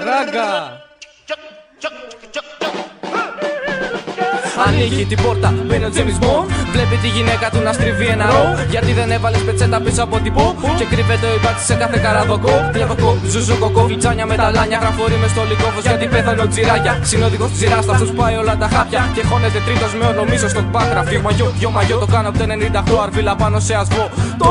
Ράγκα. Ανοίγει την πόρτα, μπαίνει ο James Bond. Βλέπει τη γυναίκα του να στριβεί ένα ρο. Γιατί δεν έβαλες πετσέτα πίσω από την πό. Και κρύβεται ο υπάρτης σε κάθε καραδοκό. Διαδοκό, ζουζουκοκό, φλιτζάνια με τα λάνια. Γραφορεί μες στο λικόφος γιατί πέθανε ο Τζιράγια. Συνόδικος της Τζιράς, αυτός πάει όλα τα χάπια. Και χώνεται τρίτος με ονομίσω στο μπάκραφι. Μαγιό, δυο μαγιό, το κάνω από το 98. Αρβίλα πάνω σε ασβό. Το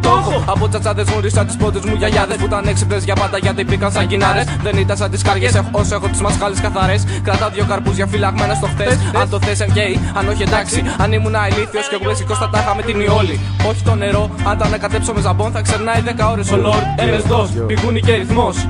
έχω. Από τσατσάδες μου ρίσα τις πόντες μου γιαγιάδες που ήταν έξυπνες για πάντα γιατί πήκαν σαν κινάρες. Δεν ήταν σαν τις καριές, όσο έχω τις μασχάλες καθαρές. Κρατάω δύο καρπούζια φυλαγμένα στο χθες. Αν το θες MK, αν όχι εντάξει, αν ήμουν ηλίθιος και εγώ μεσικός θα τα είχαμε την Ιόλη. Όχι το νερό, αν τα ανακατέψω με ζαμπόν θα ξερνάει 10 ώρες ο Lord MS-DOS, πηγούνι και ρυθμός.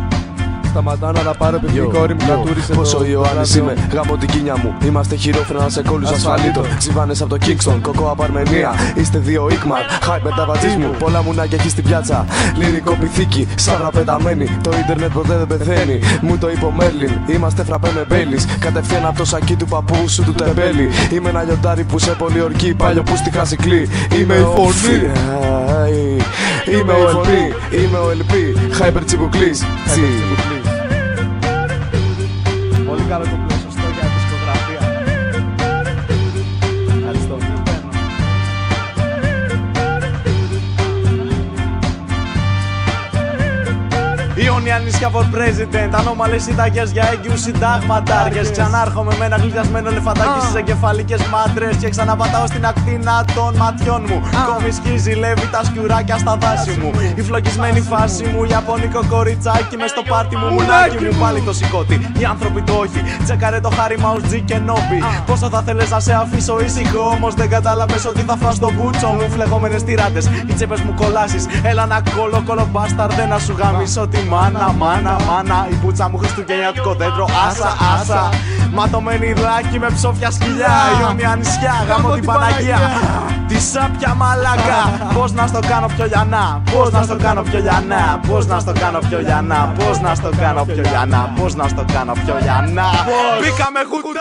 Σταματά να τα πάρω επειδή η κόρη μου κατούρισε. Πόσο Ιωάννης είμαι, γάμω την κίνια μου. Είμαστε χειρόφρενα σε κόλλους ασφαλίτων. Ξιβάνες από το Kingston, κοκό από Αρμενία. Είστε δύο Ίκμαρ, hype μεταβατζής μου. Πολλά μουνάκια έχει στην πιάτσα. Λυρικό πυθίκι, σαύρα πεταμένη. Το ίντερνετ ποτέ δεν πεθαίνει. Μου το είπε ο Μέρλιν. Είμαστε φραπέ με μπέλης. Κατευθείαν από το σακί του παππού σου του τεμπέλη. Είμαι ένα λιοντάρι που σε πολιορκεί. Πάλιο που στη χασικλή. Είμαι η φωνή. Είμαι ο LP. Είμαι ο LP. Hyper τσιμπουκλής. Πολύ καλό το πλαίσιο, σωστό για δισκογραφία. Ευχαριστώ. Ιόνια νησιά for president. Ανώμαλες συνταγές για έγκυους συνταγματάρχες. Ξανάρχομαι με ένα γλυκιασμένο ελεφαντάκι στις εγκεφαλικές μάντρες. Και ξαναπατάω στην ακτίνα των ματιών μου. Κομισκή ζηλεύει τα σκιουράκια στα δάση μου. Η φλογισμένη φάση μου, ιαπωνικό κοριτσάκι. Μες στο πάρτι μου, μουνάκι μου. Πάλι το σηκώτη, οι άνθρωποι το όχι. Τσεκάρε το χάρι ως G και Νόμπι. Πόσο θα θέλες να σε αφήσω ήσυχο, όμως δεν κατάλαβες ότι θα φας το μπούτσο μου. Φλεγόμενες τυράντες, οι τσέπες μου κολλάσεις. Έλα να κολο μπάσταρδε να σου γαμίσω τη μάνα. Η πουτσα μου χριστουγεννιάτικο δέντρο, άσα. Ματωμένη ράκι με ψόφια σκυλιά. Ιόνια νησιά, γάμω την Παναγία. Τη σάπια μαλάκα. Πώς να στο κάνω πιο λιανά. Πώς να στο κάνω πιο λιανά. Πώς να στο κάνω πιο λιανά. Πώς να στο κάνω πιο λιανά. Πώς να στο κάνω πιο λιανά. Μπήκα με χούτα.